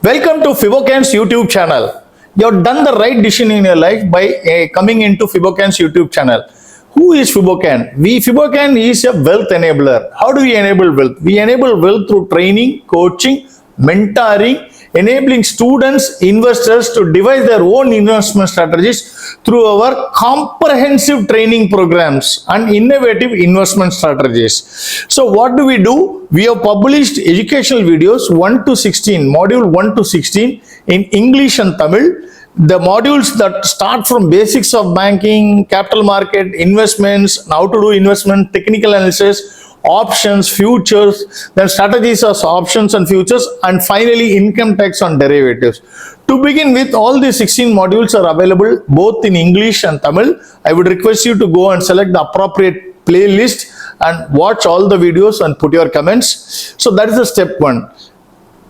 Welcome to Fibocan's YouTube channel. You have done the right decision in your life by coming into Fibocan's YouTube channel. Who is Fibocan? Fibocan is a wealth enabler. How do we enable wealth? We enable wealth through training, coaching, mentoring, enabling students, investors to devise their own investment strategies through our comprehensive training programs and innovative investment strategies. So what do? We have published educational videos 1 to 16, module 1 to 16 in English and Tamil. The modules that start from basics of banking, capital market, investments, how to do investment, technical analysis, options, futures, then strategies of options and futures, and finally income tax on derivatives. To begin with, all these 16 modules are available both in English and Tamil. I would request you to go and select the appropriate playlist and watch all the videos and put your comments. So that is the step one.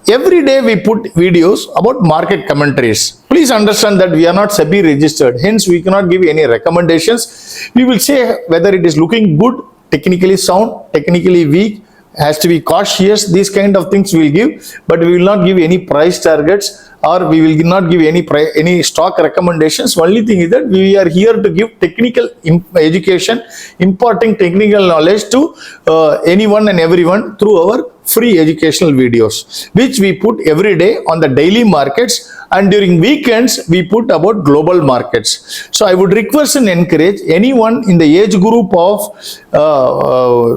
Every day we put videos about market commentaries. Please understand that we are not SEBI registered. Hence, we cannot give any recommendations. We will say whether it is looking good, technically sound, technically weak, has to be cautious. These kind of things we will give, but we will not give any price targets or we will not give any stock recommendations. Only thing is that we are here to give technical education, imparting technical knowledge to anyone and everyone through our free educational videos, which we put every day on the daily markets, and during weekends we put about global markets. So I would request and encourage anyone in the age group of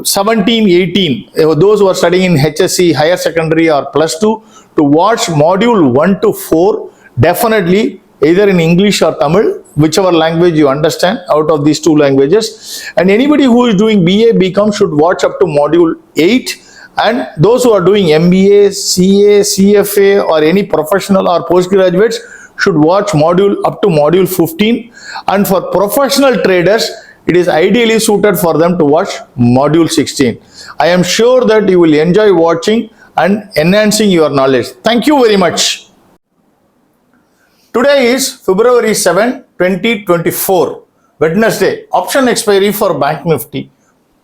17, 18, those who are studying in HSC, higher secondary or plus 2, to watch module 1 to 4, definitely either in English or Tamil, whichever language you understand out of these two languages. And anybody who is doing BA, BCom should watch up to module 8. And those who are doing MBA, CA, CFA or any professional or postgraduates should watch module up to module 15. And for professional traders, it is ideally suited for them to watch module 16. I am sure that you will enjoy watching and enhancing your knowledge. Thank you very much. Today is February 7, 2024, Wednesday, option expiry for BankNifty.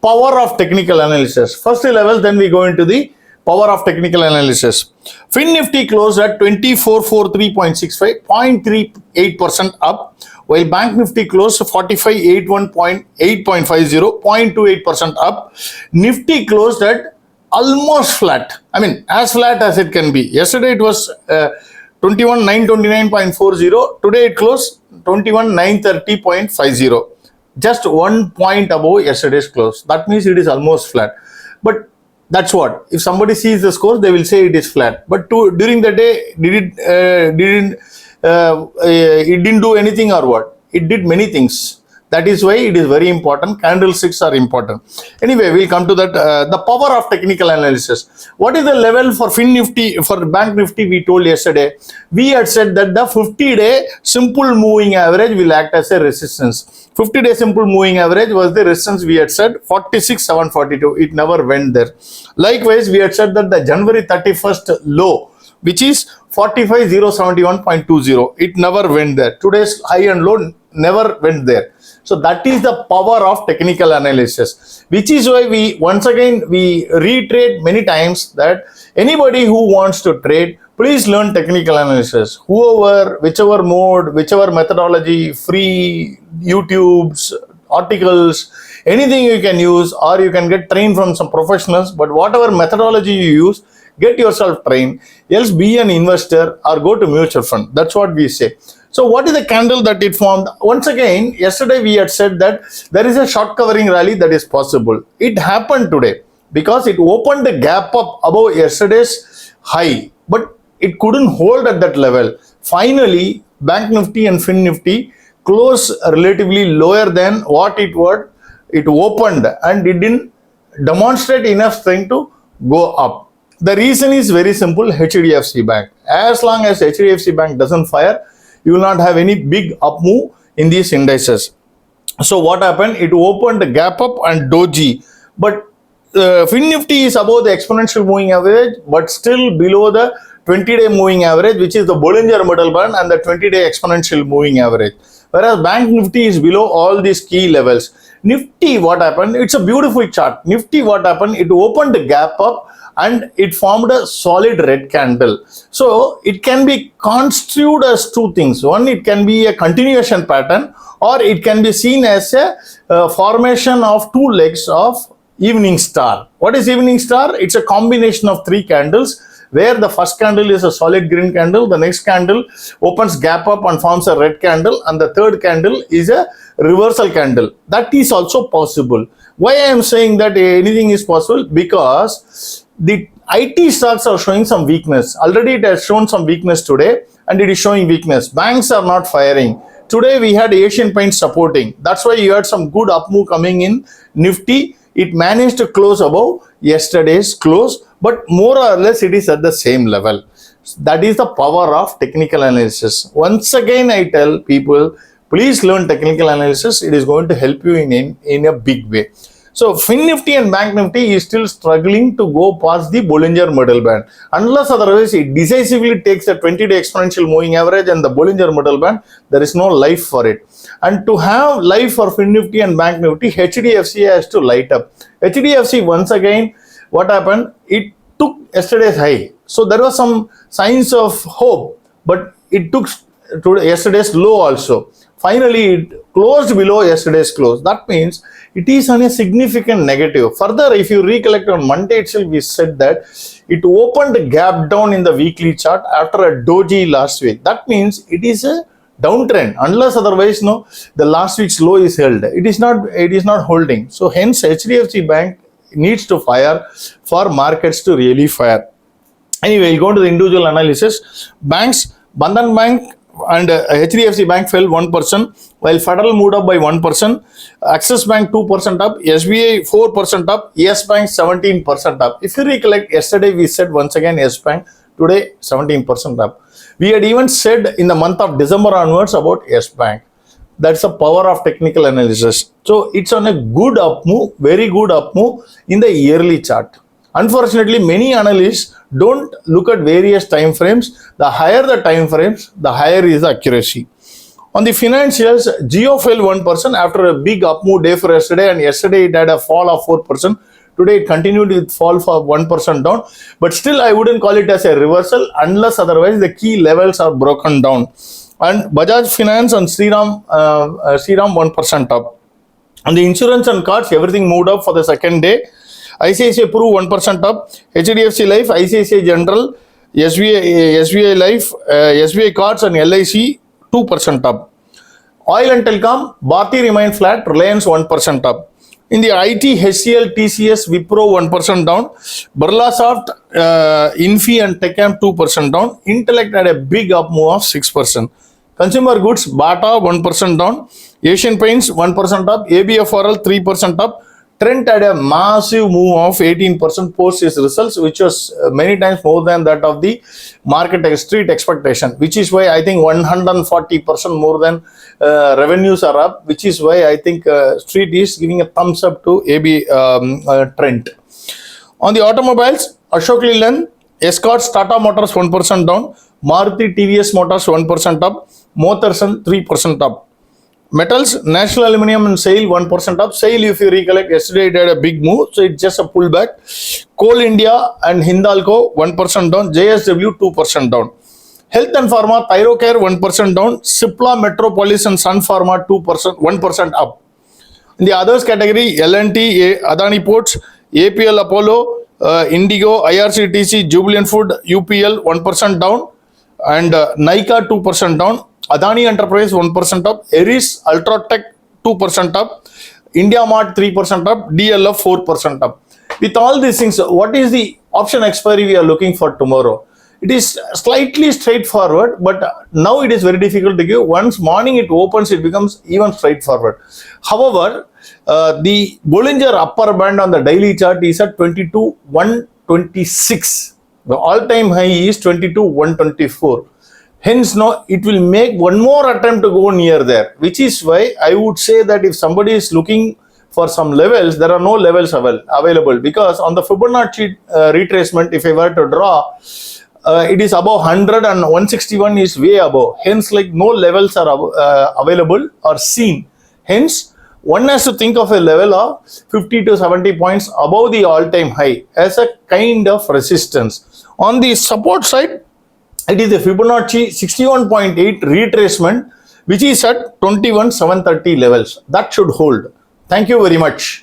Power of technical analysis. First level, then we go into the power of technical analysis. FinNifty closed at 2443.65, 0.38% up, while BankNifty closed 4581.8.50, 0.28% up. Nifty closed at almost flat. I mean, as flat as it can be. Yesterday it was 21,929.40. Today it closed 21,930.50. Just 1 point above yesterday's close. That means it is almost flat. But that's what. If somebody sees the scores, they will say it is flat. But during the day, it didn't do anything or what? It did many things. That is why it is very important. Candlesticks are important. Anyway, we'll come to that. The power of technical analysis. What is the level for FinNifty, for BankNifty? We told yesterday. We had said that the 50-day simple moving average will act as a resistance. 50-day simple moving average was the resistance we had said, 46,742. It never went there. Likewise, we had said that the January 31st low, which is 45,071.20. It never went there. Today's high and low never went there. So that is the power of technical analysis, which is why we reiterate many times that anybody who wants to trade, please learn technical analysis. Whichever mode, whichever methodology, free YouTubes, articles, anything you can use, or you can get trained from some professionals. But whatever methodology you use, get yourself trained, else be an investor or go to mutual fund. That's what we say. So what is the candle that it formed? Once again, yesterday we had said that there is a short covering rally that is possible. It happened today because it opened the gap up above yesterday's high, but it couldn't hold at that level. Finally, BankNifty and FinNifty closed relatively lower than what it opened, and it didn't demonstrate enough strength to go up. The reason is very simple: HDFC Bank. As long as HDFC Bank doesn't fire, you will not have any big up move in these indices. So what happened? It opened the gap up and doji, but FinNifty is above the exponential moving average, but still below the 20-day moving average, which is the Bollinger Middle Band and the 20-day exponential moving average. Whereas BankNifty is below all these key levels. Nifty, what happened? It's a beautiful chart. Nifty, what happened? It opened the gap up and it formed a solid red candle. So it can be construed as two things. One, it can be a continuation pattern, or it can be seen as a formation of two legs of evening star. What is evening star? It's a combination of three candles, where the first candle is a solid green candle, the next candle opens gap up and forms a red candle, and the third candle is a reversal candle. That is also possible. Why I am saying that anything is possible? Because the IT stocks are showing some weakness. Already it has shown some weakness today, and it is showing weakness. Banks are not firing. Today we had Asian Paints supporting. That's why you had some good up move coming in Nifty. It managed to close above yesterday's close, but more or less it is at the same level. That is the power of technical analysis. Once again, I tell people, please learn technical analysis. It is going to help you in a big way. So FinNifty and BankNifty is still struggling to go past the Bollinger Middle Band. Unless otherwise it decisively takes a 20-day exponential moving average and the Bollinger Middle Band, there is no life for it. And to have life for FinNifty and BankNifty, HDFC has to light up. HDFC, once again, what happened? It took yesterday's high. So there was some signs of hope, but it took yesterday's low also. Finally, it closed below yesterday's close. That means it is on a significant negative. Further, if you recollect, on Monday itself, we said that it opened a gap down in the weekly chart after a doji last week. That means it is a downtrend. Unless otherwise, no, the last week's low is held. It is not holding. So hence, HDFC Bank needs to fire for markets to really fire. Anyway, we'll go to the individual analysis. Banks, Bandhan Bank and HDFC Bank fell 1%, while Federal moved up by 1%, Axis Bank 2% up, SBI 4% up, Yes Bank 17% up. If you recollect, yesterday we said once again Yes Bank, today 17% up. We had even said in the month of December onwards about Yes Bank. That's the power of technical analysis. So it's on a good up move, very good up move in the yearly chart. Unfortunately, many analysts don't look at various time frames. The higher the time frames, the higher is the accuracy. On the financials, Jio fell 1% after a big up move day for yesterday, and yesterday it had a fall of 4%. Today it continued with fall for 1% down, but still I wouldn't call it as a reversal unless otherwise the key levels are broken down. And Bajaj Finance and Shriram 1% up. On the insurance and cards, everything moved up for the second day. ICICI Pru 1% up, HDFC Life, ICICI General, SBI Life, SBI Cards and LIC 2% up. Oil and Telecom, Bharti remained flat, Reliance 1% up. In the IT, HCL, TCS, Wipro 1% down, Birlasoft, Infi and Techcam 2% down, Intellect had a big up move of 6%. Consumer goods, Bata 1% down, Asian Paints 1% up, ABFRL 3% up. Trent had a massive move of 18% post his results, which was many times more than that of the market street expectation, which is why I think 140% more than revenues are up, which is why I think street is giving a thumbs up to Trent. On the automobiles, Ashok Leyland, Escorts, Tata Motors 1% down, Maruti TVS Motors 1% up, Motherson 3% up. Metals, National Aluminium and SAIL 1% up. SAIL, if you recollect, yesterday it had a big move, so it's just a pullback. Coal India and Hindalco 1% down, JSW 2% down. Health and Pharma, Thyrocare 1% down, Cipla, Metropolis and Sun Pharma 1% up. In the others category, L&T, Adani Ports, APL Apollo, Indigo, IRCTC, Jubilant Food, UPL 1% down, and Nykaa 2% down. Adani Enterprise 1% up, Eris Ultratech 2% up, India Mart 3% up, DLF 4% up. With all these things, what is the option expiry we are looking for tomorrow? It is slightly straightforward, but now it is very difficult to give. Once morning it opens, it becomes even straightforward. However, the Bollinger upper band on the daily chart is at 22,126. The all-time high is 22,124. Hence, no, it will make one more attempt to go near there, which is why I would say that if somebody is looking for some levels, there are no levels available, because on the Fibonacci retracement, if I were to draw, it is above 100 and 161 is way above. Hence, like no levels are available or seen. Hence, one has to think of a level of 50 to 70 points above the all-time high as a kind of resistance. On the support side, it is the Fibonacci 61.8 retracement, which is at 21,730 levels. That should hold. Thank you very much.